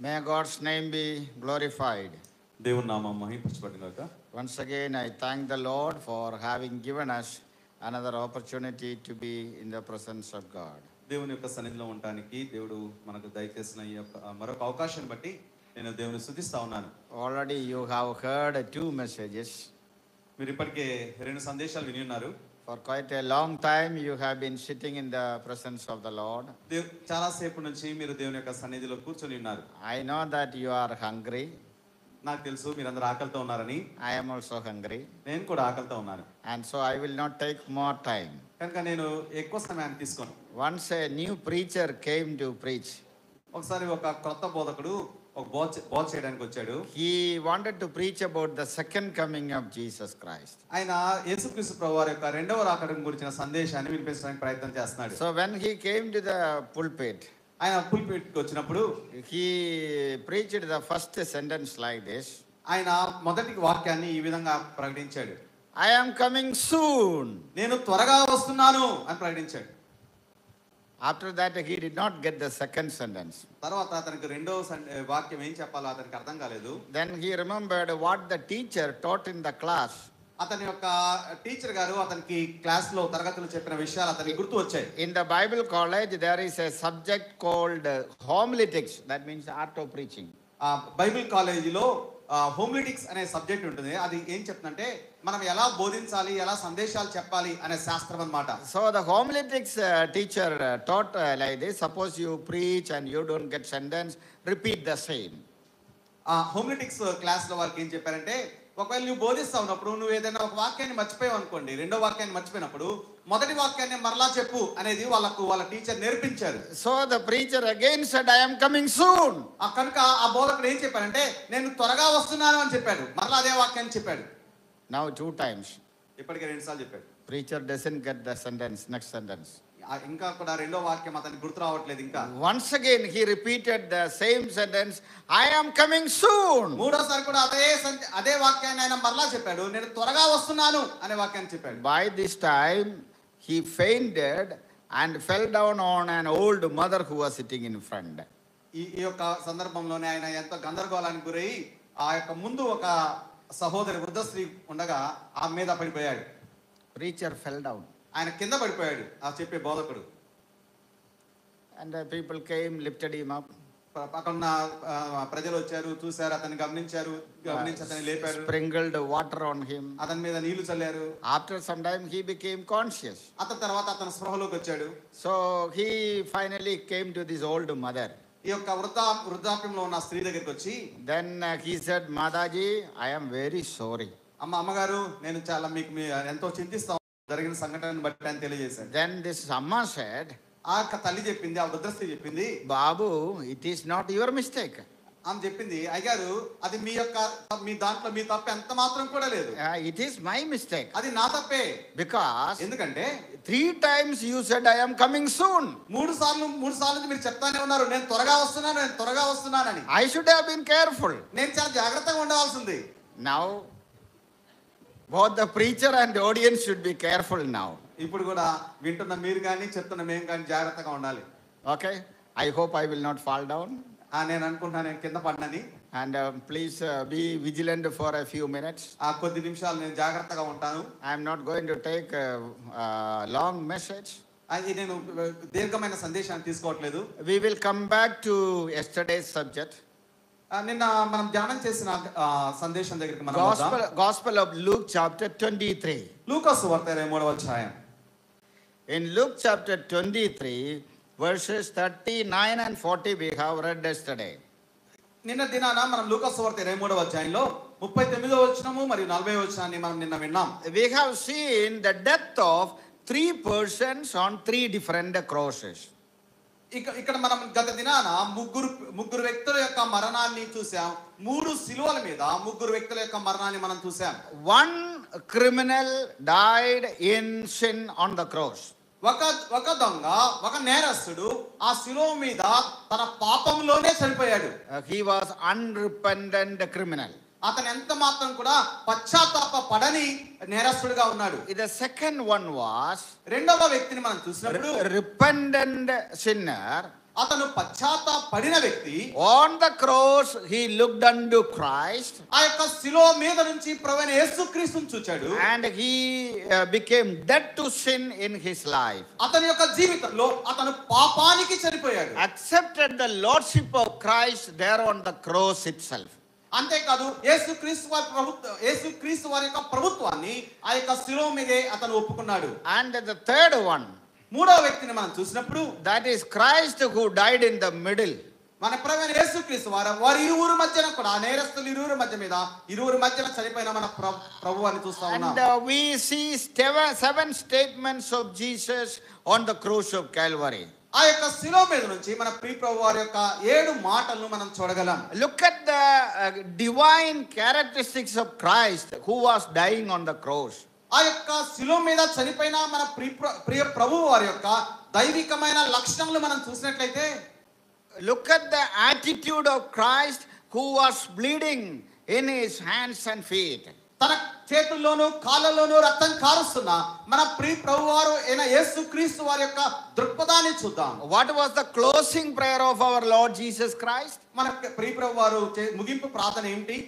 May God's name be glorified. దేవుని నామం మహింపరచబడును గాక. Once again, I thank the Lord for having given us another opportunity to be in the presence of God. దేవుని యొక్క సన్నిధిలో ఉండడానికి దేవుడు మనకు దయచేసిన ఈ యొక్క మరొక అవకాశం బట్టి నేను దేవుని స్తుతిస్తా ఉన్నాను. Already you have heard 2 messages. మీరు ఇప్పటికే 2 సందేశాలు విని ఉన్నారు. For quite a long time you have been sitting in the presence of the Lord. చాలా సేపు నుంచి మీరు దేవుని యొక్క సన్నిధిలో కూర్చొని ఉన్నారు. I know that you are hungry. నాకు తెలుసు మీరందరూ ఆకలితో ఉన్నారని. I am also hungry. నేను కూడా ఆకలితో ఉన్నాను. And so I will not take more time. కనుక నేను ఎక్కువ సమయాన్ని తీసుకోను. Once a new preacher came to preach. ఒకసారి ఒక కొత్త బోధకుడు ఒక బోధ చేయడానికి వచ్చాడు. He wanted to preach about the second coming of Jesus Christ. ఆయన యేసుక్రీస్తు ప్రభువారి యొక్క రెండవ రాకడ గురించిన సందేశాన్ని వినిపించడానికి ప్రయత్నం చేస్తున్నాడు. So when he came to the pulpit, ఆయన పుల్పిట్ కి వచ్చినప్పుడు he preached the first sentence like this. ఆయన మొదటి వాక్యాన్ని ఈ విధంగా ప్రకటించాడు. I am coming soon. నేను త్వరగా వస్తున్నాను అని ప్రకటించాడు. After that he did not get the second sentence. తర్వాత అతనికి రెండో వాక్యం ఏం చెప్పాలో అతనికి అర్థం కాలేదు. Then he remembered what the teacher taught in the class. అతని యొక్క టీచర్ గారు అతనికి క్లాస్ లో తరగతిలో చెప్పిన విషయాలు అతనికి గుర్తు వచ్చాయి. In the Bible college there is a subject called homiletics, that means art of preaching. Bible కాలేజీలో హోమిలిటిక్స్ అనే సబ్జెక్ట్ ఉంటుంది. అది ఏం చెప్తుందంటే మనం ఎలా బోధించాలి, ఎలా సందేశాలు చెప్పాలి అనే శాస్త్రం అన్నమాట. So the homiletics teacher taught like this: suppose you preach and you don't get sentence, repeat the same. Homiletics class లో వారికి ఏం చెప్పారంటే, ఒకవేళ నువ్వు బోధిస్తా ఉన్నప్పుడు నువ్వు ఏదైనా ఒక వాక్యాన్ని మర్చిపోయావు అనుకోండి, రెండో వాక్యాన్ని మర్చిపోయినప్పుడు మొదటి వాక్యాన్ని మరలా చెప్పు అనేది వాళ్ళ టీచర్ నేర్పించారు. So the preacher again said, I am coming soon. కనుక ఆ బోధకుడు ఏం చెప్పారంటే, నేను త్వరగా వస్తున్నాను అని చెప్పాడు. మరలా అదే వాక్యాన్ని చెప్పాడు. Now 2 times. ఇప్పటికే 2 సార్లు చెప్పాడు. Preacher doesn't get the sentence, next sentence. ఇంకా కూడా రెండో వాక్యం అతనికి గుర్తు రావట్లేదు ఇంకా. Once again he repeated the same sentence, I am coming soon. మూడోసారి కూడా అదే వాక్యాన్ని ఆయన మరలా చెప్పాడు, నేను త్వరగా వస్తున్నాను అనే వాక్యాన్ని చెప్పాడు. By this time he fainted and fell down on an old mother who was sitting in front. ఈ యొక్క సందర్భంలోనే ఆయన ఎంతో గందరగోళానికి గురై ఆ యొక్క ముందు ఒక సహోదరి వృద్ధ స్త్రీ ఉండగా ఆ మీద పడిపోయాడు. Preacher fell down. ఆయన కింద పడిపోయాడు ఆ చెప్పే బోధకుడు. And the people came, lifted him up. పక్కన ప్రజలు వచ్చారు, చూశారు, అతన్ని గమనించి అతన్ని లేపారు. Sprinkled water on him. అతని మీద నీళ్లు చల్లారు. After some time he became conscious. అతని తర్వాత అతను స్పృహలోకి వచ్చాడు. So he finally came to this old mother. ఈ యొక్క వృద్ధాప్యంలో ఉన్న స్త్రీ దగ్గరికి వచ్చి, Then he said, Mataji, I am very sorry. అమ్మగారు, నేను చాలా మీకు ఎంతో చింతిస్తాను జరిగిన సంఘటనను బట్టి అని తెలియజేశాడు. Then this Amma said, ఆ తల్లి చెప్పింది, ఆ వృద్ధ స్త్రీ చెప్పింది, Babu, it is not your mistake. ఆమె చెప్పింది, అయ్యారు, అది మీ దాంట్లో మీ తప్పు ఎంత మాత్రం కూడా లేదు. It is my mistake. అది నా తప్పే. Because ఎందుకంటే 3 times you said I am coming soon. 3 సార్లు మీరు చెప్తానే ఉన్నారు, నేను త్వరగా వస్తున్నానని. I should have been careful. నేను చాలా జాగ్రత్తగా ఉండవలసింది. Now both the preacher and the audience should be careful now. ఇప్పుడు కూడా వింటున్న మీరు కానీ చెప్తున్న మేము కానీ జాగ్రత్తగా ఉండాలి. Okay, I hope I will not fall down. నేను అనుకుంటున్నాను నేను కింద పడనని. And please be vigilant for a few minutes. కొద్ది నిమిషాలు నేను జాగ్రత్తగా ఉంటాను. I am not going to take a long message. నేను దీర్ఘమైన సందేశాన్ని తీసుకోవట్లేదు. We will come back to yesterday's subject. నిన్న మనం ధ్యానం చేసిన సందేశం దగ్గరికి మనం Gospel of Luke chapter 23. లూకాసు సువార్త 23వ అధ్యాయం. In Luke chapter 23 verses 39 and 40 we have read yesterday. నిన్న దినాన మనం లూకాసు సువార్త 23వ అధ్యాయంలో 39వ వచనము మరియు 40వ వచనాన్ని మనం నిన్న విన్నాం. We have seen the death of 3 persons on 3 different crosses. ఇక్కడ మనం గత దినాన ముగ్గురు వ్యక్తుల యొక్క మరణాన్ని చూసాం. 3 సిలువల మీద 3 వ్యక్తుల యొక్క మరణాన్ని మనం చూసాం. 1 criminal died in sin on the cross. ఒక దొంగ, ఒక నేరస్తుడు ఆ సిలువ మీద తన పాపంలోనే చనిపోయాడు. He was unrepentant criminal. అతను ఎంత మాత్రం కూడా పశ్చాత్తాప పడని నేరస్తుడిగా ఉన్నాడు. The second one was రెండవ వ్యక్తిని మనం చూసినప్పుడు repentant sinner. అతను పశ్చాత్తాప పడిన వ్యక్తి on the cross, he looked unto Christ ఆ యొక్క శిలువ మీద నుంచి ప్రభువైన యేసుక్రీస్తును చూచాడు. and he became dead to sin in his life. అతని యొక్క జీవితంలో అతను పాపానికి చనిపోయాడు. Accepted the lordship of Christ there on the cross itself. అంతేకాదు యేసుక్రీస్తు వారి యొక్క ప్రభుత్వాన్ని ఆ యొక్క శిలువ మీదే అతను ఒప్పుకున్నాడు. And the third one, మూడవ వ్యక్తిని మనం చూసినప్పుడు that is Christ who died in the middle. మన ప్రభువైన యేసుక్రీస్తు వారి ఇరువురు మధ్యన కూడా ఆ నేరస్తులు ఇరువురు మధ్యన చనిపోయిన మన ప్రభువాన్ని చూస్తా ఉన్నాం. And we see seven statements of Jesus on the cross of Calvary. ఆ యొక్క శిలువ మీద నుంచి మన ప్రియ ప్రభు వారి యొక్క 7 మాటలను మనం చూడగలం. Look at the divine characteristics of Christ who was dying on the cross. ఆ యొక్క శిలువ మీద చనిపోయిన మన ప్రియ ప్రభు వారి యొక్క దైవికమైన లక్షణాలను మనం చూసినట్లయితే, look at the attitude of Christ who was bleeding in his hands and feet. తన చేతుల్లోనూ కాళ్ళలోనూ రక్తం కారుస్తున్న మన ప్రియ ప్రభువారు అయిన యేసుక్రీస్తు వారి యొక్క దృక్పథాన్ని చూద్దాం. What was the closing prayer of our Lord Jesus Christ? మన ప్రియ ప్రభువారు ముగింపు ప్రార్థన ఏమిటి?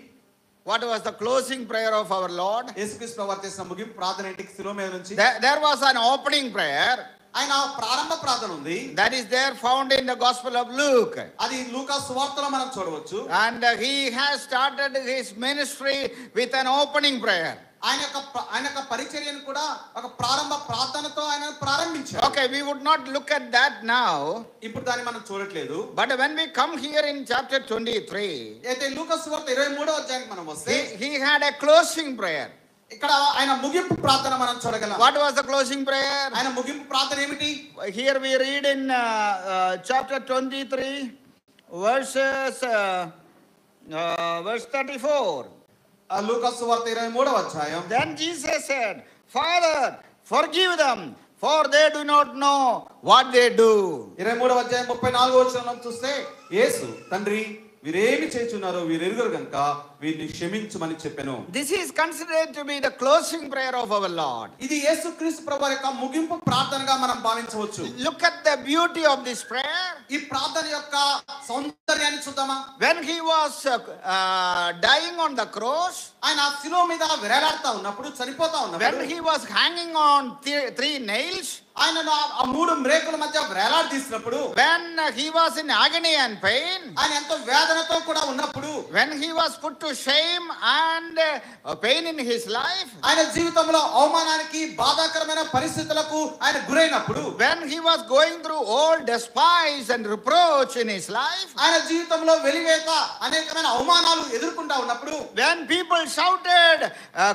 What was the closing prayer of our Lord? యేసుక్రీస్తు ప్రభువారు చేసిన ముగింపు ప్రార్థన ఏంటి? శిలువ మీద నుంచి There was an opening prayer. ఆయన ప్రారంభ ప్రార్థన ఉంది. That is there found in the Gospel of Luke. అది లూకా సువార్తలో మనం చూడవచ్చు. And he has started his ministry with an opening prayer. ఆయన యొక్క పరిచర్యను కూడా ఒక ప్రారంభ ప్రార్థనతో ఆయన ప్రారంభించారు. Okay, we would not look at that now. ఇప్పుడు దాన్ని మనం చూడట్లేదు. But when we come here in chapter 23, అయితే లూకా సువార్త 23వ అధ్యాయానికి మనం వస్తే he had a closing prayer. ఇక్కడ ఆయన ముగింపు ప్రార్థన మనం చూడగలం. What was the closing prayer? ఆయన ముగింపు ప్రార్థన ఏమిటి? Here we read in chapter 23 verse 34. లూకా సువార్త 23వ అధ్యాయం. Then Jesus said, Father, forgive them, for they do not know what they do. 23వ అధ్యాయం 34వ వచనం చూస్తే, యేసు తండ్రి వీరేమి చేయుచున్నారో వీరెరుగరు గనుక వీరిని క్షమించుమని చెప్పెను. This is considered to be the closing prayer of our Lord. ఇది యేసుక్రీస్తు ప్రభువు యొక్క ముగింపు ప్రార్థనగా మనం భావించవచ్చు. Look at the beauty of this prayer. ఈ ప్రార్థన యొక్క సౌందర్యాన్ని చూద్దామా? When he was dying on the cross, ఆయన శిలువ మీద వేలాడుతా ఉన్నప్పుడు, చనిపోతా ఉన్నప్పుడు, when he was hanging on three nails, ఆయన ఆ 3 మ్రేకుల మధ్య వేలాడదీసినప్పుడు, when he was in agony and pain, ఆయన ఎంతో వేదనతో కూడా ఉన్నప్పుడు, when he was put to shame and pain in his life, ఆయన జీవితంలో అవమానానికి బాధాకరమైన పరిస్థితులకు ఆయన గురైనప్పుడు, when he was going through all despise and reproach in his life, ఆయన జీవితంలో వెలివేత అనేకమైన అవమానాలు ఎదుర్కొంటా ఉన్నప్పుడు, when people shouted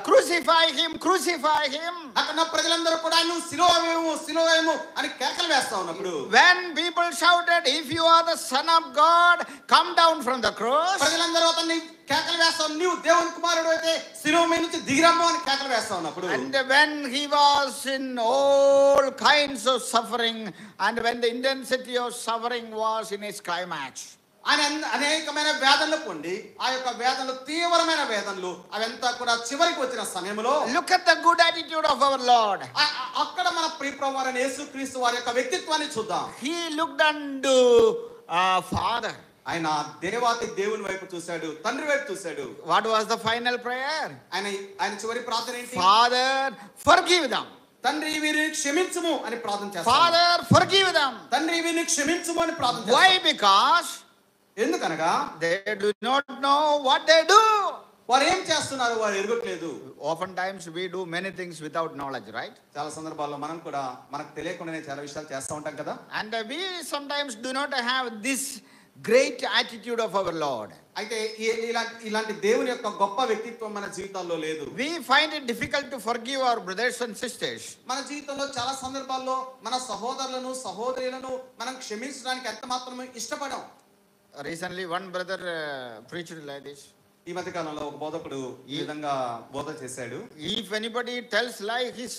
crucify him, crucify him, అక్కడ ప్రజలందరూ కూడా ఆయన సిలువవేము సిలువవేము అని కేకలు వేస్తా ఉన్నప్పుడు, when people shouted if you are the son of God come down from the cross, ప్రజలందరూ అతన్ని కేకలు వేస్తా, నీవు దేవుని కుమారుడు అయితే శిలువ మీద నుంచి దిగిరమ్ము అని కేకలు వేస్తా ఉన్నప్పుడు, and when he was in all kinds of suffering and when the intensity of suffering was in its climax, ఆయన అనేకమైన వేదనలు పొంది ఆ యొక్క వేదనలు తీవ్రమైన వేదనలు అవంతా కూడా చివరికి వచ్చిన సమయంలో, look at the good attitude of our Lord. అక్కడ మన ప్రియ ప్రభువైన యేసుక్రీస్తు వారి యొక్క వ్యక్తిత్వాన్ని చూద్దాం. He looked unto Father. ఆయన దేవాతి దేవుని వైపు చూశాడు, తండ్రి వైపు చూశాడు. What was the final prayer? ఆయన చివరి ప్రార్థన ఏంటి? Father, forgive them. తండ్రి వీరిని క్షమించుము అని ప్రార్థన చేస్తాడు. Father, forgive them. తండ్రి వీరిని క్షమించుము అని ప్రార్థన చేస్తాడు. Why? Because ఎందుకనగా they do not know what they do. వారు ఏం చేస్తున్నారు వారు ఎరగట్లేదు. Oftentimes we do many things without knowledge, right? చాలా సందర్భాల్లో మనం కూడా మనకు తెలియకుండానే చాలా విషయాలు చేస్తూ ఉంటాం కదా. And we sometimes do not have this great attitude of our Lord. అయితే ఇలాంటి దేవుని యొక్క గొప్ప వ్యక్తిత్వం మన జీవితాల్లో లేదు. We find it difficult to forgive our brothers and sisters. మన జీవితంలో చాలా సందర్భాల్లో మన సహోదరులను సహోదరులను మనం క్షమించడానికి ఎంత మాత్రమే ఇష్టపడం. Recently one brother preached like this. ఈ మధ్య కాలంలో ఒక బోధకుడు ఈ విధంగా బోధ చేశాడు. If anybody tells lie, his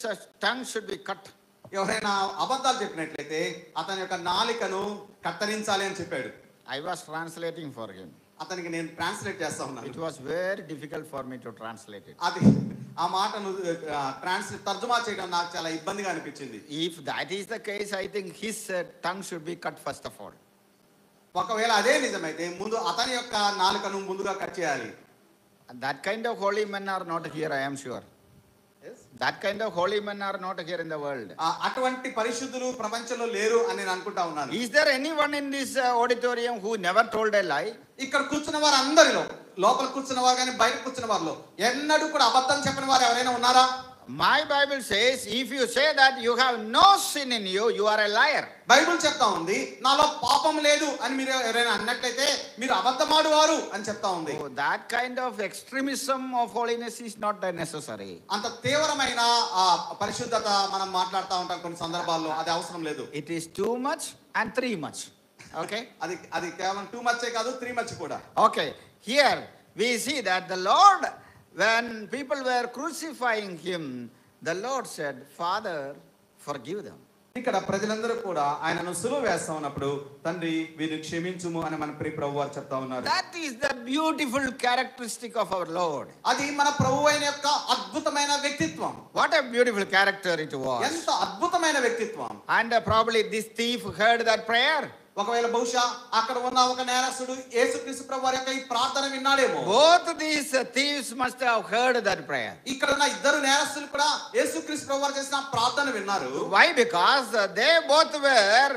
tongue should be cut. ఎవరైనా అబద్ధాలు చెప్పినట్లయితే అతని యొక్క నాలికను కత్తిరించాలి అని చెప్పాడు. I was translating for him. అతనికి నేను ట్రాన్స్లేట్ చేస్తా ఉన్నాను. It was very difficult for me to translate it. అది ఆ మాటను తర్జుమా చేయడం నాకు చాలా ఇబ్బందిగా అనిపించింది. If that is the case, I think his tongue should be cut first of all. ఒకవేళ అదే నిజమైతే ముందు అతని యొక్క నాలుకను ముందుగా కట్ చేయాలి. That kind of holy men are not here, I am sure. That kind of holy men are not here in the world. అటువంటి పరిశుద్ధులు ప్రపంచంలో లేరు అని నేను అనుకుంటా ఉన్నాను. Is there anyone in this auditorium who never told a lie? ఇక్కడ కూర్చున్న వారు అందరిలో, లోపల కూర్చున్న వారు కానీ బయట కూర్చున్న వారిలో ఎన్నడూ కూడా అబద్ధం చెప్పిన వారు ఎవరైనా ఉన్నారా? My Bible says, if you say that you have no sin in you, you are a liar. Bible చెప్తా ఉంది నాలో పాపం లేదు అని మీరు ఎవరైనా అన్నట్లయితే మీరు అబద్ధమాడువారు అని చెప్తా ఉంది. Oh, that kind of extremism of holiness is not necessary. అంత తీవ్రమైన పరిశుద్ధత మనం మాట్లాడుతూ ఉంటాం కొన్ని సందర్భాల్లో, అది అవసరం లేదు. It is too much and three much. Okay? అది కేవలం టూ మచ్ కాదు, త్రీ మచ్ కూడా. Okay, here we see that the Lord, when people were crucifying him, the Lord said, Father, forgive them. ఇక్కడ ప్రజలందరూ కూడా ఆయనను సిలువ వేస్తా ఉన్నప్పుడు తండ్రి వీరిని క్షమించుము అని మన ప్రియ ప్రభువు వారు చెప్తా ఉన్నారు. That is the beautiful characteristic of our Lord. అది మన ప్రభువైన యొక్క అద్భుతమైన వ్యక్తిత్వం. What a beautiful character it was. ఎంత అద్భుతమైన వ్యక్తిత్వం. And probably this thief heard that prayer. ఒకవేళ బహుశా అక్కడ ఉన్న ఒక నేరస్తుడు యేసుక్రీస్తు ప్రభువారి యొక్క ఈ ప్రార్థన విన్నాడేమో. Both these thieves must have heard that prayer. ఇక్కడ ఉన్న ఇద్దరు నేరస్తులు కూడా యేసుక్రీస్తు ప్రభువారు చేసిన ప్రార్థన విన్నారు. Why? Because they both were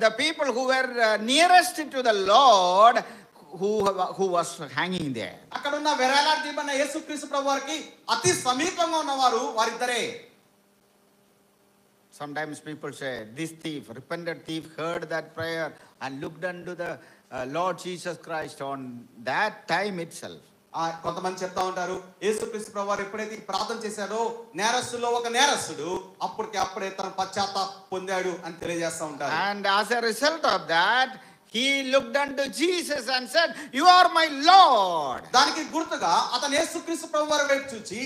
the people who were nearest to the Lord, who was hanging there. అక్కడ ఉన్న వేలాడదీయబడిన యేసుక్రీస్తు ప్రభువారికి అతి సమీపంగా ఉన్నవారు వారిద్దరే. Sometimes people say, this thief, repentant thief, heard that prayer and looked unto the Lord Jesus Christ on that time itself. కొంతమంది చెప్తా ఉంటారు యేసుక్రీస్తు ప్రభువారు ఎప్పుడైతే ఈ ప్రార్థన చేశాడో నేరస్తులో ఒక నేరస్తుడు అప్పుడే తన పశ్చాత్తాపం పొందాడు అని తెలియజేస్తా ఉంటారు. And as a result of that, he looked unto Jesus and said, you are my Lord. దానికి గుర్తుగా అతను యేసుక్రీస్తు ప్రభువారి వైపు చూచి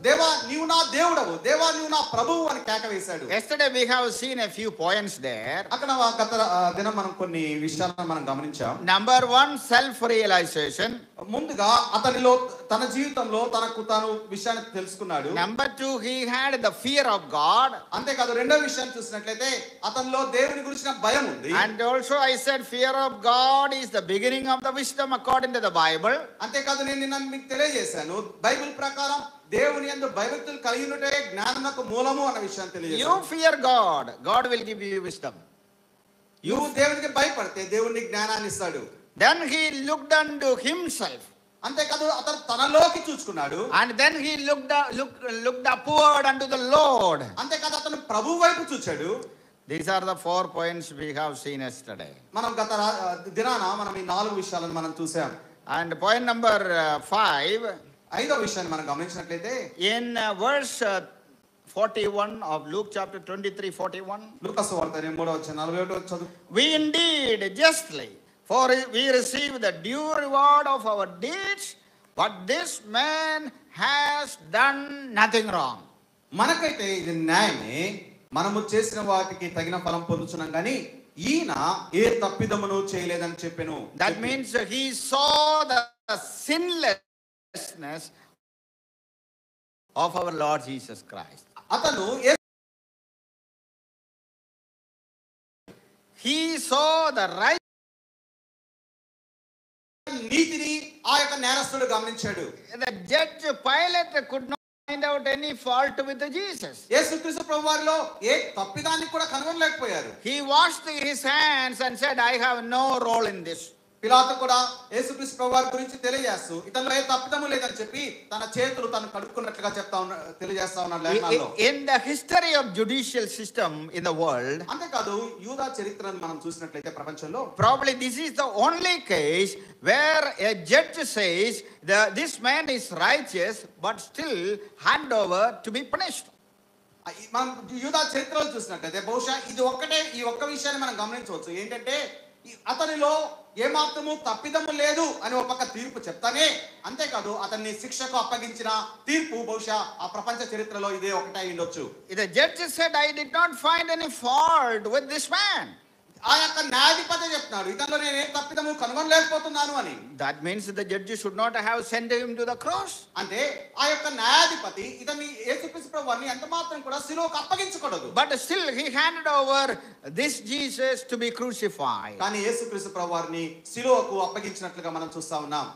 దేవా నీవు నా దేవుడవు, దేవా నీవు నా ప్రభువు అని కేక వేశాడు. Yesterday we have seen a few points there. అక్కడ గత దినం మనం కొన్ని విషయాలను మనం గమనించాం. Number 1, self realization. ముందుగా అతనిలో తన జీవితంలో తనకు తాను విషయాన్ని తెలుసుకున్నాడు. Number 2, he had the fear of God. అంతేకాదు రెండో విషయాన్ని చూసినట్లయితే అతనిలో దేవుని గురించిన భయం ఉంది. And also I said fear of God is the beginning of the wisdom according to the Bible. అంతేకాదు నేను నిన్న మీకు తెలియజేశాను బైబిల్ ప్రకారం దేవుని యందు భయభక్తులు కలిగి ఉంటే జ్ఞానమునకు మూలము అన్న విషయాన్ని తెలియజేశాను. You fear God, God will give you wisdom. నువ్వు దేవునికి భయపడితే దేవుని జ్ఞానాన్ని ఇస్తాడు. Then he looked unto himself. అంతేకాదు అతను తనలోకి చూసుకున్నాడు. And then he looked upward unto the Lord. అంతేకాదు అతను ప్రభువు వైపు చూచాడు. These are the 4 points we have seen yesterday. మనం గత దినాన మనం ఈ 4 విషయాలను మనం చూసాం. And point number 5, ఐదో విషయాన్ని మనం గమనించినట్లయితే in verse 41 of Luke chapter 23:41, లూకా సువార్త 3:41 చదువు. we indeed justly, for we receive the due reward of our deeds, but this man has done nothing wrong. మనకైతే ఇది న్యాయమే, మనము చేసిన వాటికి తగిన ఫలం పొందుచున్నాం కానీ ఈయన ఏ తప్పిదమును చేయలేదని చెప్పెను. That means he saw the sinlessness of our Lord Jesus Christ. అతను He saw the right నీతిని ఆ యొక్క నేరస్తుడు గమనించాడు. The judge Pilate could not find out any fault with Jesus. యేసుక్రీస్తు ప్రభువారిలో ఏ తప్పిదాన్ని కూడా కనుగొనలేకపోయారు. He washed his hands and said, I have no role in this. పిలాతు కూడా యేసుక్రీస్తు ప్రభువారి గురించి తెలియజేస్తూ ఇతనిలో ఏ తప్పిదము లేదని చెప్పి తన చేతులు తను కడుక్కున్నట్లుగా తెలియజేస్తా ఉన్నాడు లేఖనాల్లో. In the history of judicial system in the world, అంతేకాదు యూదా చరిత్రను మనం చూసినట్లయితే ప్రపంచంలో probably this is the only case where a judge says this man is righteous but still hand over to be punished. మనం యూదా చరిత్రలో చూసినట్లయితే బహుశా ఇది ఈ ఒక్క విషయాన్ని మనం గమనించవచ్చు. ఏంటంటే అతనిలో ఏమాత్రము తప్పిదము లేదు అని ఒక పక్క తీర్పు చెప్తానే, అంతేకాదు అతన్ని శిక్షకు అప్పగించిన తీర్పు బహుశా ఆ ప్రపంచ చరిత్రలో ఇదే ఒకటే ఉండొచ్చు. The judge said, I did not find any fault with this man. ఆ యొక్క న్యాయాధిపతి చెప్తున్నాడు, ఇతనిలో నేను ఏ తప్పిదము కనుగొనలేకపోతున్నాను అని. That means the judge should not have sent him to the cross. అంటే ఆ యొక్క న్యాయాధిపతి ఇతన్ని యేసుక్రీస్తు ప్రభువుని ఎంత మాత్రం కూడా శిలువకు అప్పగించకూడదు. But still he handed over this Jesus to be crucified. కానీ యేసుక్రీస్తు ప్రభువుని శిలువకు అప్పగించినట్లుగా మనం చూస్తా ఉన్నాం.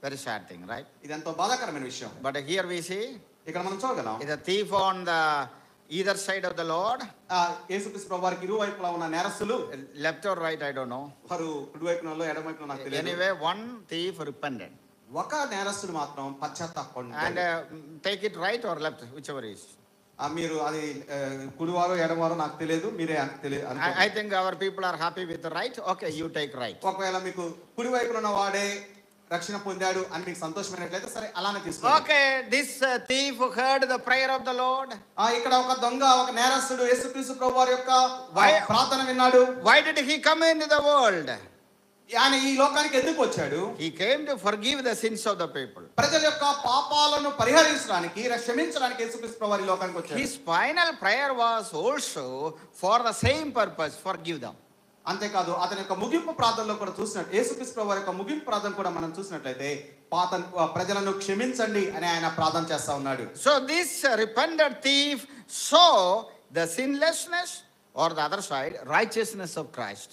Very sad thing, right? ఇది ఎంతో బాధాకరమైన విషయం. But here we see ఇక్కడ మనం చూడగలం, is a thief on the either side of the Lord. యేసుక్రీస్తు ప్రభువుకి ఇరువైపులా ఉన్న నేరస్తులు, Left or right, I don't know. వారు కుడివైపునలో ఎడమవైపున నాకు తెలియదు. Anyway, one thief repented. ఒక నేరస్తుడు మాత్రం పశ్చాత్తాపం. And take it right or left, whichever is. మీరు అది కుడివారో ఎడమవారో నాకు తెలియదు, మీరే తెలియదు. I think our people are happy with the right. Okay, you take right. ఒకవేళ మీకు కుడివైపున ఉన్న వాడే రక్షణ పొందాడు అని మీకు సంతోషమైనట్లయితే సరే అలానే తీసుకోండి. Okay, this thief heard the prayer of the Lord. ఇక్కడ ఒక దొంగ, ఒక నేరస్తుడు యేసుక్రీస్తు ప్రభువారి యొక్క ప్రార్థన విన్నాడు. Why did he come into the world? ఆయన ఈ లోకానికి ఎందుకు వచ్చాడు? He came to forgive the sins of the people. ప్రజల యొక్క పాపాలను పరిహరించడానికి, క్షమించడానికి యేసుక్రీస్తు ప్రభువారి ఈ లోకానికి వచ్చాడు. His final prayer was also for the same purpose, forgive them. అంతేకాదు అతని యొక్క ముగింపు ప్రార్థనలో కూడా చూసినట్టు, యేసుక్రీస్తు ప్రభువారి యొక్క ముగింపు ప్రార్థన కూడా మనం చూసినట్లయితే ప్రజలను క్షమించండి అని ఆయన ప్రార్థన చేస్తా ఉన్నాడు. So this repentant thief saw the sinlessness, or the other side, righteousness of Christ.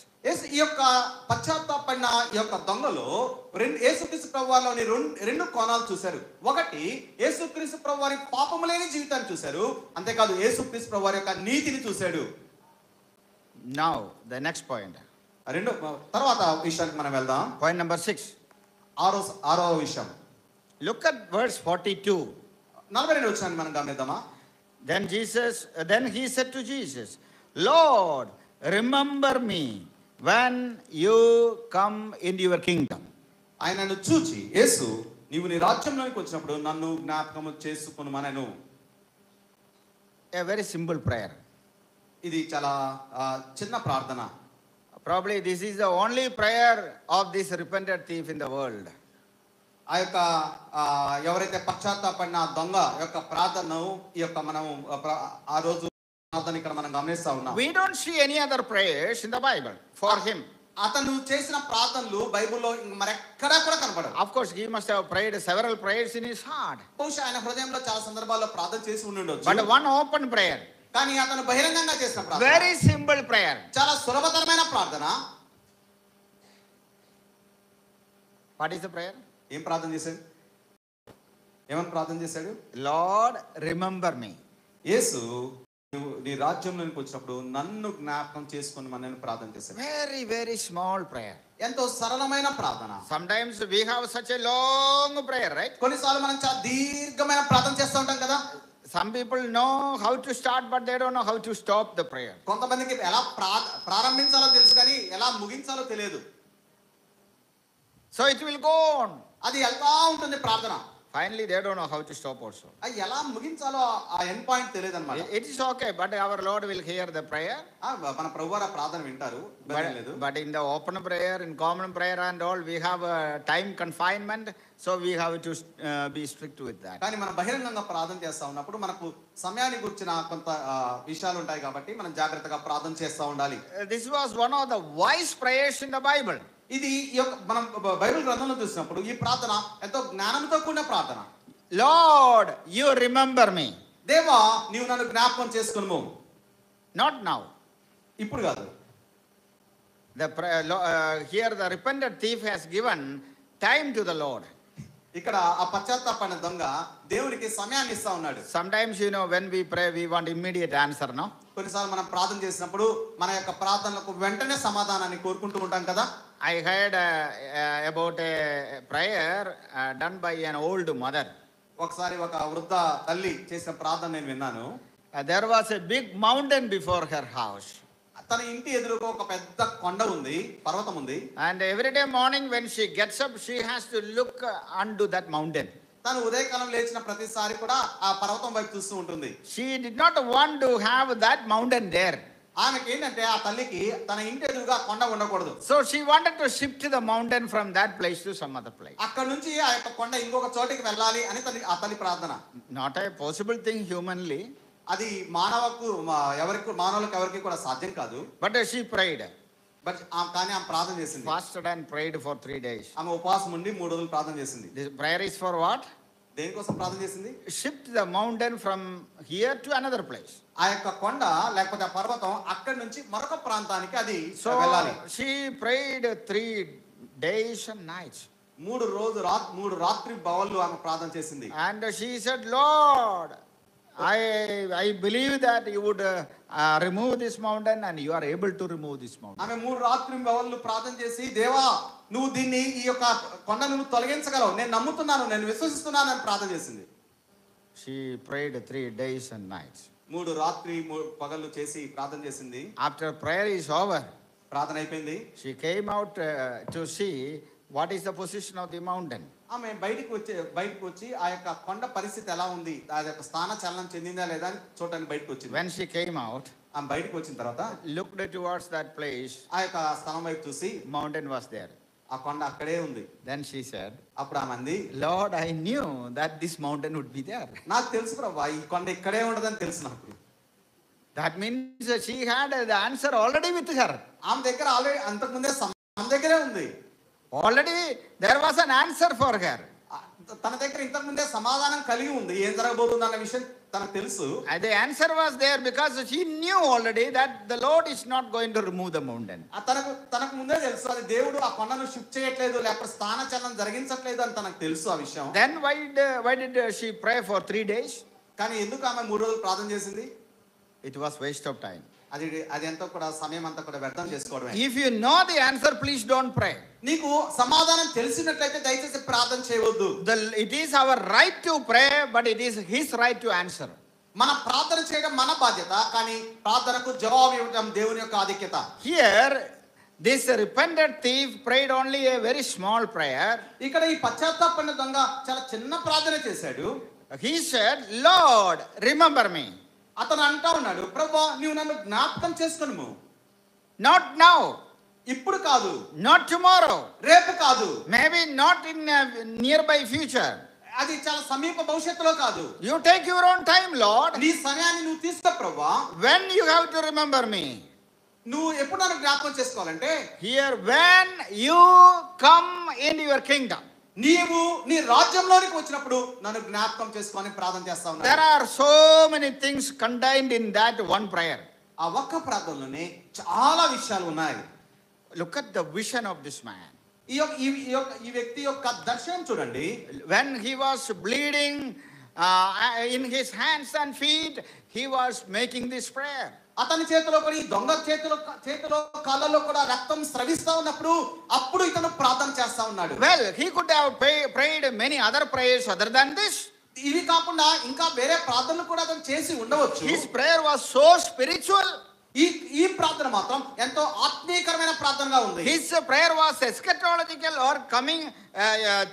ఈ యొక్క పశ్చాత్తాపడిన ఈ యొక్క దొంగలో యేసుక్రీస్తు ప్రభువారిలోని రెండు కోణాలు చూశారు. ఒకటి, యేసుక్రీస్తు ప్రభువారి పాపము లేని జీవితాన్ని చూశారు. అంతేకాదు యేసుక్రీస్తు ప్రభువారి యొక్క నీతిని చూశాడు. Now the next point. తర్వాత విషయానికి మనం వెళ్దాం. Point number 6. ఆరో విషయం. Look at verse 42. 42 వచనాన్ని మనం గమనిద్దామా? Then he said to Jesus, Lord, remember me when you come into your kingdom. ఆయనను చూచి యేసు, నీవు నీ రాజ్యంలోనికి వచ్చినప్పుడు నన్ను జ్ఞాపకము చేసుకొనుమనెను. A very simple prayer. ఇది చాలా చిన్న ప్రార్థన. Probably this is the only prayer of this repentant thief in the world. ఆ యొక్క ఎవరైతే పశ్చాత్తాపడిన దొంగ యొక్క ప్రార్థనను ఈ యొక్క మనం ఆ రోజు ప్రార్థన ఇక్కడ మనం గమనిస్తా ఉన్నాం. We don't see any other prayers in the Bible for him. అతను చేసిన ప్రార్థనలు బైబిల్లో మరెక్కడా కూడా కనపడవు. Of course he must have prayed several prayers in his heart. బహుశా ఆయన హృదయంలో చాలా సందర్భాల్లో ప్రార్థన చేసి ఉండొచ్చు. But one open prayer. కానీ అతను బహిరంగంగా చేసిన ప్రార్థన Very simple prayer. చాలా సులభతరమైన ప్రార్థన. What is the prayer? ఏం ప్రార్థన చేశాడు? ఏమని ప్రార్థన చేశాడు? Lord, remember me. యేసు, నువ్వు నీ రాజ్యంలోనికి వచ్చినప్పుడు నన్ను జ్ఞాపకం చేసుకొని మనల్ని ప్రార్థన చేశాడు. Very, very small prayer. ఎంతో సరళమైన ప్రార్థన. Sometimes we have such a long prayer, right? కొన్నిసార్లు మనం చాలా దీర్ఘమైన ప్రార్థన చేస్తూ ఉంటాం కదా. Some people know how to start, but they don't know how to stop the prayer. కొంతమందికి ఎలా ప్రారంభించాలో తెలుసు కానీ ఎలా ముగించాలో తెలియదు. So it will go on. అది వెళ్తా ఉంటుంది ప్రార్థన. Finally, they don't know how to stop also. అది ఎలా ముగించాలో ఆ ఎండ్ పాయింట్ తెలియదు అన్నమాట. It is okay, but our Lord will hear the prayer. మన ప్రభువారు ప్రార్థన వింటారు, But in the open prayer, in common prayer and all, we have a time confinement, so we have to be strict with that. కానీ మనం బహిరంగంగా ప్రార్థన చేస్తా ఉన్నప్పుడు మనకు సమయాన్ని గురించిన కొంత విషయాలు ఉంటాయి కాబట్టి మనం జాగ్రత్తగా ప్రార్థన చేస్తా ఉండాలి. This was one of the wise prayers in the Bible. ఇది మనం బైబిల్ గ్రంథంలో చూసినప్పుడు ఈ ప్రార్థన ఎంతో జ్ఞానంతో కూడిన ప్రార్థన. Lord, you remember me. దేవా, నీవు నన్ను జ్ఞాపకం చేసుకొనుము. Not now. ఇప్పుడు కాదు. Here the repentant thief has given time to the Lord. ఇక్కడ ఆ పశ్చాత్తాపడిన దొంగ దేవునికి సమయాన్ని ఇస్తా ఉన్నాడు. Sometimes when we pray we want immediate answer, no? కొన్నిసార్లు మనం ప్రార్థన చేసినప్పుడు మన యొక్క ప్రార్థనలకు వెంటనే సమాధానాన్ని కోరుకుంటూ ఉంటాం కదా. I heard about a prayer done by an old mother. ఒకసారి ఒక వృద్ధ తల్లి చేసిన ప్రార్థన నేను విన్నాను. There was a big mountain before her house. తన ఇంటి ఎదురుగా ఒక పెద్ద కొండ ఉంది, పర్వతం ఉంది. And every day morning when she gets up, she has to look onto that mountain. తను ఉదయకాలం లేచిన ప్రతిసారి కూడా ఆ పర్వతం వైపు చూస్తూ ఉంటుంది. She did not want to have that mountain there. ఆమెకి ఏంటంటే ఆ తల్లికి తన ఇంటి ఎదురుగా కొండ ఉండకూడదు. So she wanted to shift the mountain from that place to some other place. అక్కడ నుంచి ఆ యొక్క కొండ ఇంకొక చోటికి వెళ్ళాలి అని ఆ తల్లి ప్రార్థన. Not a possible thing humanly. అది మానవులకు ఎవరికి కూడా సాధ్యం కాదు. But she prayed. బట్ కానీ ఆమె ప్రార్థన చేసింది. fasted and prayed for 3 days. ఆమె ఉపవాసం ఉండి 3 రోజులు ప్రార్థన చేసింది. This prayer is for what? దేనికోసం ప్రార్థన చేసింది? Shift the mountain from here to another place. ఆ యొక్క కొండ లేకపోతే ఆ పర్వతం అక్కడి నుంచి మరొక ప్రాంతానికి అది So వెళ్ళాలి. she prayed 3 days and nights. 3 రాత్రి బవళ్ళు ఆమె ప్రార్థన చేసింది. And she said, Lord, I believe that you would remove this mountain, and you are able to remove this mountain. ఆమె 3 రాత్రి బవళ్ళు ప్రార్థన చేసి, దేవా నువ్వు దీన్ని ఈ యొక్క కొండను నువ్వు తొలగించగలవు, నేను నమ్ముతున్నాను, నేను విశ్వసిస్తున్నాను అని ప్రార్థన చేసింది. She prayed 3 days and nights. 3 రాత్రి పగళ్ళు చేసి ప్రార్థన చేసింది. After prayer is over, ప్రార్థన అయిపోయింది. she came out to see what is the position of the mountain. ఆమె బయటికి వచ్చి ఆ యొక్క కొండ పరిస్థితి ఎలా ఉంది, ఆ యొక్క స్థాన చలనం చెందిందా లేదా అని చూడడానికి బయటకు వచ్చింది. When she came out, ఆమె బయటకు వచ్చిన తర్వాత looked towards that place, ఆ యొక్క స్థలం వైపు చూసి mountain was there. ఆ కొండ అక్కడే ఉంది. Then she said, అప్పుడు ఆమె అంది, Lord, I knew that this mountain would be there. నాకు తెలుసు ప్రభా ఈ కొండ ఇక్కడే ఉండదని తెలుసు నాకు. That means that she had the answer already with her. ఆమె దగ్గర ఆల్రెడీ అంతకుముందే ఆమె దగ్గరే ఉంది. Already there was an answer for her. తన దగ్గర ఇంతకుముందే సమాధానం కలిగి ఉంది, ఏం జరగబోతుంది అన్న విషయం తనకు తెలుసు. And the answer was there because she knew already that the Lord is not going to remove the mountain. తనకు ముందే తెలుసు అది దేవుడు ఆ కొండను షిఫ్ట్ చేయట్లేదు లేకపోతే స్థాన చలనం జరిగించట్లేదు అని తనకు తెలుసు ఆ విషయం. Then why did she pray for 3 days? కానీ ఎందుకు ఆమె 3 రోజులు ప్రార్థన చేసింది? It was waste of time. అది ఎంతో కూడా సమయం అంతా కూడా వ్యర్థం చేసుకోవడమే. If you know the answer, please don't pray. నీకు సమాధానం తెలిసినట్లయితే దయచేసి ప్రార్థన చేయవద్దు. It is our right to pray, but it is his right to answer. మన ప్రార్థన చేయడం మన బాధ్యత, కానీ ప్రార్థనకు జవాబు ఇవ్వడం దేవుని యొక్క ఆధిక్యత. Here this repentant thief prayed only a very small prayer. ఇక్కడ ఈ పశ్చాత్తాపడిన దొంగ చాలా చిన్న ప్రార్థన చేశాడు. He said, Lord, remember me. అతను అంటా ఉన్నాడు, ప్రభువా నీవు నన్ను జ్ఞాపకం చేసుకొనుము. Not now. ఇప్పుడు కాదు. Not tomorrow. రేపు కాదు. Maybe not in nearby future. అది చాలా సమీప భవిష్యత్తులో కాదు. You take your own time, Lord. నీ సమయాన్ని నువ్వు తీసుకో ప్రభువా. When you have to remember me. నువ్వు ఎప్పుడు నన్ను జ్ఞాపకం చేసుకోవాలంటే Here when you come into your kingdom. నీవు నీ రాజ్యంలోనికి వచ్చినప్పుడు నన్ను జ్ఞాపకం చేసుకొని ప్రార్థన చేస్తా ఉన్నావు. There are so many things contained in that one prayer. ఆ ఒక్క ప్రార్థనలోనే చాలా విషయాలు ఉన్నాయి. Look at the vision of this man. ఈ వ్యక్తి యొక్క దర్శనం చూడండి. When he was bleeding in his hands and feet, he was making this prayer. అతని చేతిలో కూడా ఈ దొంగ చేతిలో కాళ్ళలో కూడా రక్తం స్రవిస్తా ఉన్నప్పుడు అప్పుడు ఇతను ప్రార్థన చేస్తా ఉన్నాడు. Well, he could have prayed many other prayers other than this. ఇవి కాకుండా ఇంకా వేరే ప్రార్థనలు కూడా అతను చేసి ఉండవచ్చు. His prayer was so spiritual. ఈ ప్రార్థన మాత్రం ఎంతో ఆత్మీయకరమైన ప్రార్థనగా ఉంది. His prayer was eschatological or coming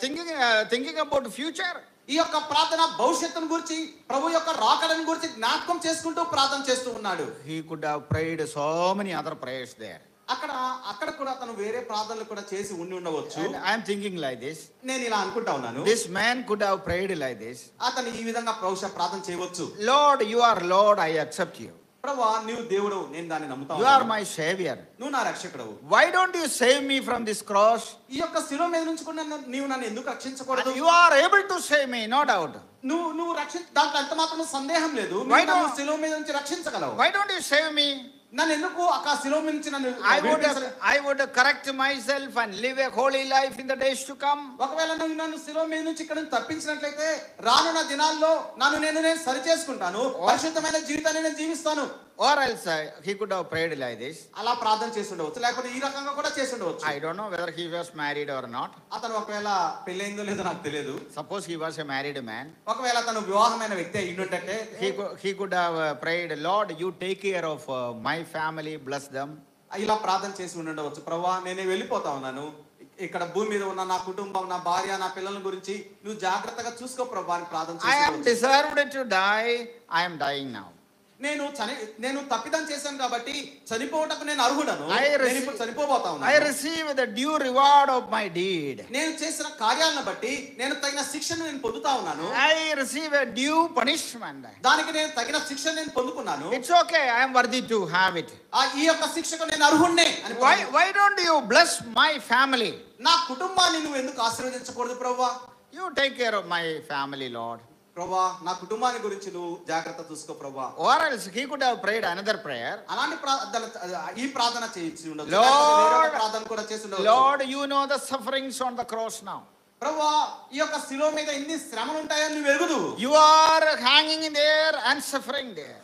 thinking about future. ఈ యొక్క ప్రార్థన భవిష్యత్తును గురించి, ప్రభు యొక్క రాకడను గురించి జ్ఞాపకం చేసుకుంటూ ప్రార్థన చేస్తూ ఉన్నాడు. He could have prayed so many other prayers there. అక్కడ కూడా అతను వేరే ప్రార్థనలు కూడా చేసి ఉండి ఉండవచ్చు. And I am thinking like this. నేను ఇలా అనుకుంటా ఉన్నాను. This man could have prayed like this. అతను ఈ విధంగా బహుశా ప్రార్థన చేయవచ్చు. Lord, you are Lord, I accept you. ప్రభువా నీవు దేవుడు, నేను దాన్ని నమ్ముతాను. You are my savior. నువ్వు నా రక్షకుడవు. Why don't you save me from this cross? ఈ యొక్క శిలువ మీద నుంచి కూడా నీవు నన్ను ఎందుకు రక్షించకూడదు? You are able to save me, no doubt. నువ్వు దాంట్లో ఎంత మాత్రం సందేహం లేదు. నన్ను శిలువ మీద నుంచి రక్షించగలవు. Why don't you save me? నన్ను ఎందుకు ఆ శిలువ మీద నుంచి నన్ను I would correct myself and live a holy life in the days to come. ఒకవేళ నువ్వు నన్ను శిలువ మీద నుంచి ఇక్కడ తప్పించినట్లయితే రానున్న దినాల్లో నేను సరి చేసుకుంటాను, పరిశుద్ధమైన జీవితాన్ని నేను జీవిస్తాను. Or else he could have prayed like this. అలా ప్రార్థన చేసి ఉండవచ్చు, లేకపోతే ఈ రకంగా కూడా చేసి ఉండవచ్చు. I don't know whether he was married or not. అతను ఒకవేళ పెళ్ళైందో లేదో నాకు తెలియదు. Suppose he was a married man. ఒకవేళ అతను వివాహమైన వ్యక్తి అయి ఉంటే he could have prayed, Lord, you take care of my family, bless them. ఇలా ప్రార్థన చేసి ఉండవచ్చు. ప్రభువా నేను వెళ్ళిపోతా ఉన్నాను, ఇక్కడ భూమి మీద ఉన్న నా కుటుంబం, నా భార్య, నా పిల్లల గురించి నువ్వు జాగ్రత్తగా చూసుకో ప్రభువా అని ప్రార్థన చేసి I am deserved to die, I am dying now. నేను తప్పిదం చేశాను కాబట్టి చనిపోవటకు నేను అర్హుడను. I నేను receive- ఇప్పుడు చనిపోబోతా I ఉన్నాను. receive the due reward of my deed. నేను చేసిన కార్యాలను బట్టి నేను తగిన శిక్షను నేను పొందుతా ఉన్నాను. I receive a due punishment. దానికి నేను తగిన శిక్షను నేను పొందుకున్నాను. It's okay, I am worthy to have it. ఈ యొక్క శిక్షకు నేను అర్హుణ్ణే అని Why don't you bless my family? నా కుటుంబాన్ని నువ్వు ఎందుకు ఆశీర్వదించకూడదు ప్రభువా? You take care of my family, Lord. ప్రభువా, నా కుటుంబాన్ని గురించి నువ్వు జాగ్రత్త చూసుకో ప్రభువా. Or else he could have prayed another prayer. అలాంటి ఈ ప్రార్థన చేయించి ఉండొచ్చు. Lord, లేకపోతే వేరొక ప్రార్థన కూడా చేసి ఉండవచ్చు. Lord, you know the sufferings on the cross now. ప్రభువా, ఈ యొక్క శిలువ మీద ఎన్ని శ్రమలు ఉంటాయని నువ్వు ఎరుగుదు. You are hanging there and suffering there.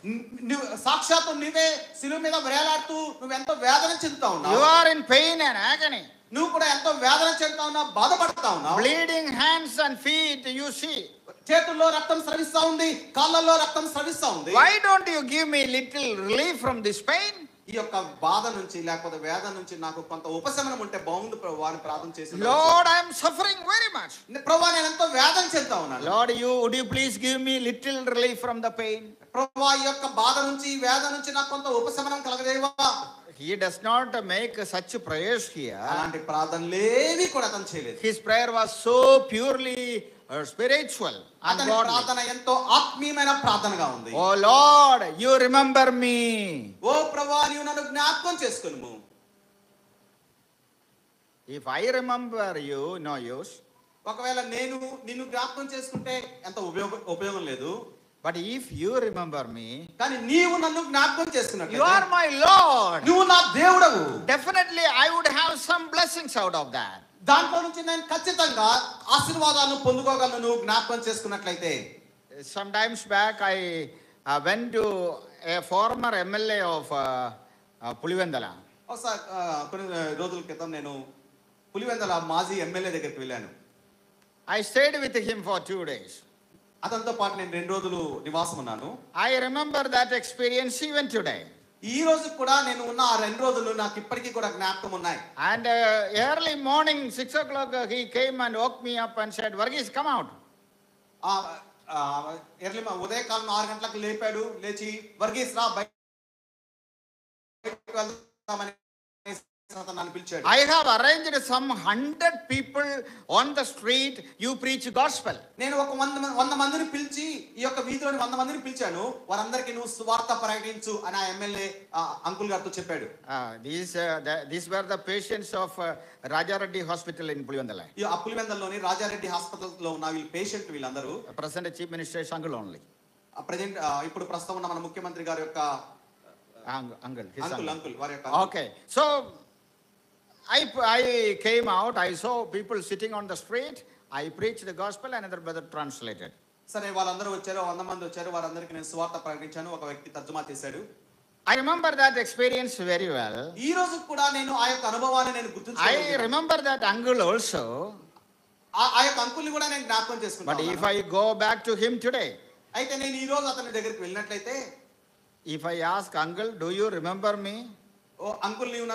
నువ్వు సాక్షాత్తు నీవే శిలువ మీద వేలాడుతూ నువ్వు ఎంతో వేదన చెందుతా You ఉన్నావు. are in pain and agony. నువ్వు కూడా ఎంతో వేదన చెందుతా ఉన్నావు, బాధపడతా ఉన్నావు. Bleeding hands and feet, you see. చేతుల్లో రక్తం స్రవిస్తా ఉంది, కాళ్ళల్లో రక్తం స్రవిస్తా ఉంది. Why don't you give me little relief from this pain? ఈ యొక్క బాధ నుంచి లేకపోతే వేదన నుంచి నాకు కొంత ఉపశమనం ఉంటే బాగుంది ప్రభువా అని ప్రార్థన చేసి Lord, I am suffering very much. ప్రభువా, నేను ఎంతో వేదన చెందుతా ఉన్నాను. Lord, would you please give me little relief from the pain? ప్రభువా, ఈ యొక్క బాధ నుంచి ఈ వేదన నుంచి నాకు కొంత ఉపశమనం కలగజేయవా. He does not make such prayers here. అలాంటి ప్రార్థనలేవి కూడా అతను చేయలేదు. His prayer was so purely spiritual and అతని godly. ప్రార్థన ఎంతో ఆత్మీయమైన ప్రార్థనగా ఉంది. Oh Lord, you remember me. ఓ ప్రభువా, నీవు నన్ను జ్ఞాపకం చేసుకొనుము. If I remember you, no use. ఒకవేళ నేను నిన్ను జ్ఞాపకం చేసుకుంటే ఎంత ఉపయోగం లేదు. But if you remember me, కానీ నీవు నన్ను జ్ఞాపకం you చేసుకున్నట్లయితే are my Lord. నువ్వు నా దేవుడవు. Definitely I would have some blessings out of that. దాంట్లో నుంచి నేను ఖచ్చితంగా ఆశీర్వాదాలను పొందుకోగలను నువ్వు జ్ఞాపకం చేసుకున్నట్లయితే. Sometimes back I went to a former MLA of Pulivendala. ఒకసారి కొన్ని రోజుల క్రితం నేను పులివెందల మాజీ ఎమ్మెల్యే దగ్గరికి వెళ్ళాను. I stayed with him for 2 days. అతనితో పాటు నేను 2 రోజులు నివాసం ఉన్నాను. I remember that experience even today. ఈ రోజు కూడా నేను ఉన్న ఆ 2 రోజులు నాకు ఇప్పటికీ కూడా జ్ఞాపకం ఉన్నాయి. And early morning 6 o'clock he came and woke me up and said, Varghese, come out. Early ఉదయకాలం 6 గంటలకు లేపాడు. లేచి వర్గీస్ రా బయటకు వెళ్దామని అతను నన్ను పిలిచాడు. I have arranged some 100 people on the street. You preach gospel. నేను ఒక 100 మందిని పిలిచి ఈ యొక్క వీధిలోని 100 మందిని పిలిచాను. వారందరికీ నువ్వు సువార్త ప్రకటించు అని ఆ ఎమ్మెల్యే అంకుల్ గారితో చెప్పాడు. These were the patients of Rajareddy Hospital in Pulivendala. ఈ పులివెందల్లోని రాజారెడ్డి హాస్పిటల్లో ఉన్న వీళ్ళు పేషెంట్ వీళ్ళందరూ. Present Chief Minister's uncle only. Present ఇప్పుడు ప్రస్తుతం ఉన్న మన ముఖ్యమంత్రి గారి యొక్క అంకుల్ వారి యొక్క. Okay, so I came out. I saw people sitting on the street. I preached the gospel. Another brother translated. సరే, వాళ్ళందరూ వచ్చారు, 100 మంది వచ్చారు. వారందరికీ నేను సువార్త ప్రకటించాను. ఒక వ్యక్తి తర్జుమా చేశాడు. I remember that experience very well. ఈ రోజు కూడా నేను ఆ యొక్క అనుభవాన్ని నేను I గుర్తుంచుకోగలను. remember that uncle also. ఆ యొక్క అంకుల్ని కూడా నేను జ్ఞాపకం But చేసుకుంటాను. if I go back to him today, అయితే నేను ఈ రోజు అతని దగ్గరికి వెళ్ళినట్లయితే, if I ask uncle, do you remember me? ఓ అంకుల్, నీవు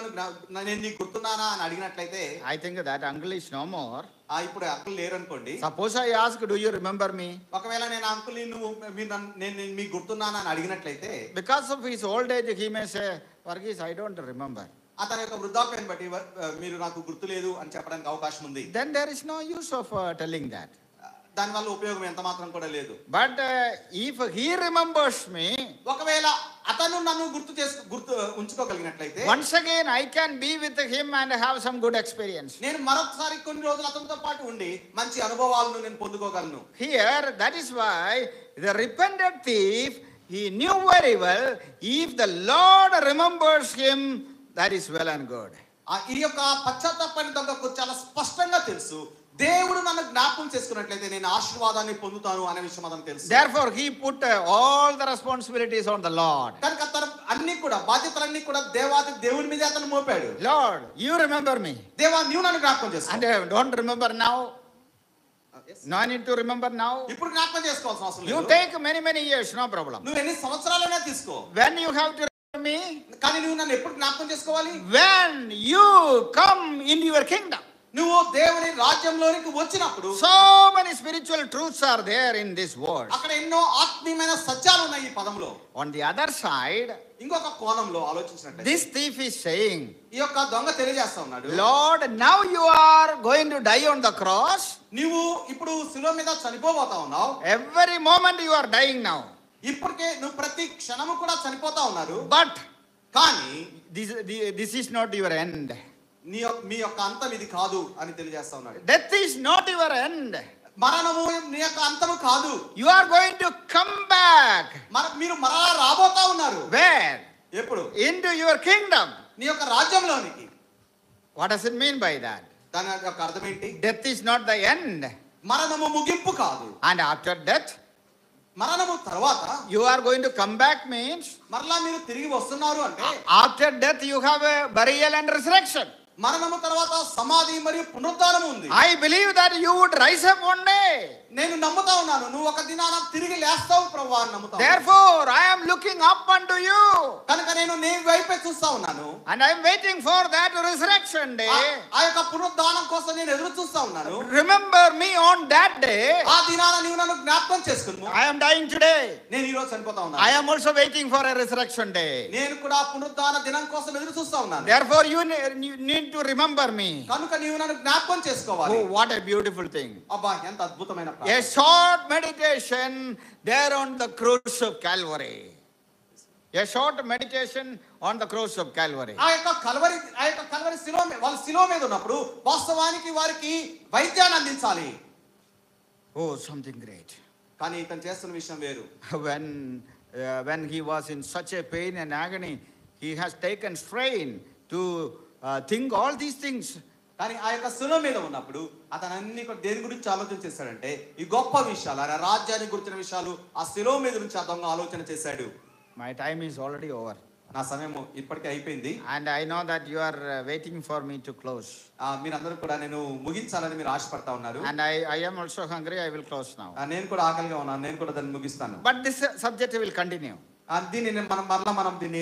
నేను నీకు గుర్తున్నానా అని అడిగినట్లయితే, I think that uncle is no more. ఇప్పుడు అంకుల్ లేరు అనుకోండి. Suppose I ask, do you remember me? ఒకవేళ నేను అంకుల్ నేను మీకు గుర్తున్నానా అని అడిగినట్లయితే, Because of his old age, he may say, Varghese, I don't remember. అతని యొక్క వృద్ధాప్యాన్ని బట్టి మీరు నాకు గుర్తులేదు అని చెప్పడానికి అవకాశం ఉంది. Then there is no use of telling that. దానివల్ల ఉపయోగం ఎంత మాత్రం కూడా లేదు. But if he remembers me, ఒకవేళ అతను నన్ను గుర్తు ఉంచుకోగలిగినట్లయితే, once again I can be with him and have some good experience. నేను మరొకసారి కొన్ని రోజులు అతనితో పాటు ఉండి మంచి అనుభవాలను నేను పొందుకోగలను. Here, that is why the repentant thief, he knew very well, if the Lord remembers him, that is well and good. ఈ యొక్క పశ్చాత్తాపమైన దొంగకు చాలా స్పష్టంగా తెలుసు, దేవుడు నన్ను జ్ఞాపకం చేసుకున్నట్లయితే నేను ఆశీర్వాదాన్ని పొందుతాను అనే విషయం అతనికి తెలుసు. Therefore he put all the responsibilities on the Lord. కనుక తన అన్ని కూడా బాధ్యతలన్నీ కూడా దేవుడి మీద అతను Mopadu. Lord, you remember me. దేవా, నీవు నన్ను జ్ఞాపకం చేసుకో. And don't remember now. No need to remember now. ఇప్పుడు జ్ఞాపకం చేసుకోవాల్సిన అవసరం You లేదు. take many years, no problem. నువ్వు ఎన్ని సంవత్సరాలైనా తీసుకో. When you have to remember me, కానీ నువ్వు నన్ను ఎప్పుడు జ్ఞాపకం చేసుకోవాలి? when you come into your kingdom. నువ్వు దేవుని రాజ్యంలోనికి వచ్చినప్పుడు So many spiritual truths are there in this word. అక్కడ ఎన్నో ఆత్మీయమైన సత్యాలు ఉన్నాయి ఈ పదంలో. On the other side, ఇంకొక కోణంలో ఆలోచించినట్లయితే this thief is saying, ఈ యొక్క దొంగ తెలియజేస్తా ఉన్నాడు, Lord, now you are going to die on the cross. నువ్వు ఇప్పుడు శిలువ మీద చనిపోబోతా ఉన్నావు. Every moment you are dying now. ఇప్పటికే నువ్వు ప్రతి క్షణము కూడా చనిపోతా ఉన్నారు. But కానీ this is not your end. మీ యొక్క అంతం ఇది కాదు అని తెలియజేస్తా ఉన్నాడు. Death is not your end. మరణము నీ యొక్క అంతము కాదు. You are going to come back. మీరు మరలా రాబోతా ఉన్నారు. Where? ఎప్పుడు? Into your kingdom. నీ యొక్క రాజ్యంలోనికి. What does it mean by that? దాని యొక్క అర్థం ఏంటి? Death is not the end. మరణము ముగింపు కాదు. And after death, మరణము తర్వాత you are going to come back means మరలా మీరు తిరిగి వస్తున్నారు అంటే after death you have a burial and resurrection. మరణము తర్వాత సమాధి మరియు పునరుద్ధానం ఉంది. I believe that you would rise up one day. నేను నమ్ముతా ఉన్నాను నువ్వు ఒక దినాన తిరిగి లేస్తావు ప్రభువా అని నమ్ముతా. Therefore I am looking up unto you. కనుక నేను నీ వైపే చూస్తా ఉన్నాను. And I am waiting for that resurrection day. ఆ యొక్క పునరుద్ధానం కోసం నేను ఎదురు చూస్తా ఉన్నాను. Remember me on that day. ఆ దినాన నీవు నన్ను జ్ఞాపకం చేసుకును. I am dying today. నేను ఈ రోజు చనిపోతా ఉన్నాను. I am also waiting for a resurrection day. నేను కూడా పునరుద్ధాన దినం కోసం ఎదురు చూస్తా ఉన్నాను. Therefore you need to remember me. కనుక నీవు నన్ను జ్ఞాపకం చేసుకోవాలి. Oh, what a beautiful thing. అబ్బా ఎంత అద్భుతమైన A ప్రార్థన. short meditation there on the cross of Calvary. A short meditation on the cross of Calvary. ఆ యొక్క కల్వరి శిలువ వాళ్ళ శిలువ మీద ఉన్నప్పుడు వాస్తవానికి వారికి వైద్యాన్ని అందించాలి. Oh, something great. కానీ ఇతను చేస్తున్న విషయం వేరు. When he was in such a pain and agony, he has taken strain to think all these things. కానీ ఆ యొక్క శిలువ మీద ఉన్నప్పుడు అతను అన్ని దేని గురించి ఆలోచన చేశాడంటే ఈ గొప్ప విషయాలు ఆ రాజ్యాన్ని గురించిన విషయాలు ఆ శిలువ మీద నుంచి ఆ దొంగ ఆలోచన చేశాడు. My time is already over. నా సమయం ఇప్పటికే అయిపోయింది. And I know that you are waiting for me to close. మీరందరూ కూడా నేను ముగించాలని మీరు ఆశపడతా ఉన్నారు. And I am also hungry. I will close now. నేను కూడా ఆకలిగా ఉన్నాను. నేను కూడా దాన్ని ముగిస్తాను. But this subject will continue. దీన్ని మనం దీన్ని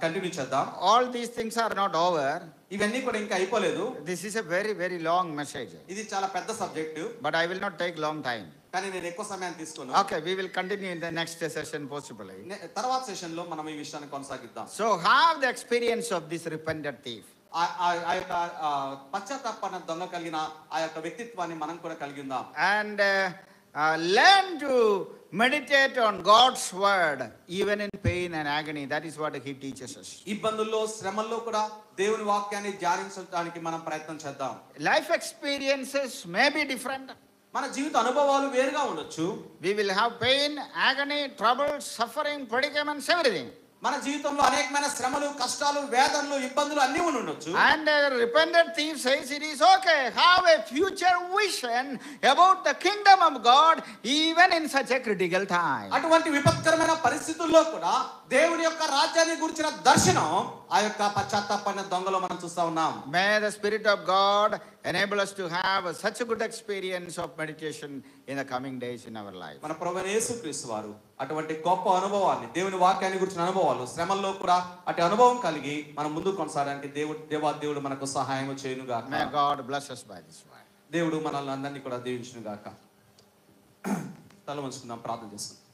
కంటిన్యూ చేద్దాం. All these things are not over. ఇవన్నీ కూడా ఇంకా అయిపోలేదు. This is a very, very long message. ఇది చాలా పెద్ద subject. But I will not take long time. కానీ నేను ఎక్కువ సమయాన్ని తీసుకోను. Okay, we will continue in the next session possibly. తర్వాత సెషన్ లో మనం ఈ విషయాన్ని కొనసాగిద్దాం. So have the experience of this repentant thief. ఆ యొక్క పశ్చాత్తాపన దొంగ కలిగిన ఆ యొక్క వ్యక్తిత్వాన్ని మనం కూడా కలిగి ఉందాం. And learn to meditate on God's word even in pain and agony. That is what he teaches us. ఇబ్బందుల్లో శ్రమల్లో కూడా దేవుని వాక్యాన్ని ధ్యానించడానికి మనం ప్రయత్నం చేద్దాం. Life experiences may be different. మన జీవిత అనుభవాలు వేరుగా ఉండొచ్చు. We will have pain, agony, trouble, suffering, predicaments, everything. మన జీవితంలో అనేకమైన శ్రమలు, కష్టాలు, వేదనలు, ఇబ్బందులు అన్నీ ఉండొచ్చు. And a repentant thief says it is okay. Have a future vision about the kingdom of God even in such a critical time. అటువంటి విపత్కరమైన పరిస్థితుల్లో కూడా దేవుని యొక్క రాజ్యాన్ని గురించిన దర్శనం ఆ యొక్క పశ్చాత్తాపన దొంగలో మనం చూస్తా ఉన్నాం. May the Spirit of God enable us to have such a good experience of meditation in the coming days in our life. మన ప్రభువైన యేసుక్రీస్తు వారు అటువంటి గొప్ప అనుభవాన్ని దేవుని వాక్యాన్ని గురించిన అనుభవాలు శ్రమల్లో కూడా అటు అనుభవం కలిగి మనం ముందుకు కొనసాగడానికి దేవాదేవుడు మనకు సహాయం చేయును గాక. May God bless us by this word. దేవుడు మనల్ని అందరినీ కూడా దీవించును గాక. తల వంచుకుందాం, ప్రార్థన చేసుకుందాం.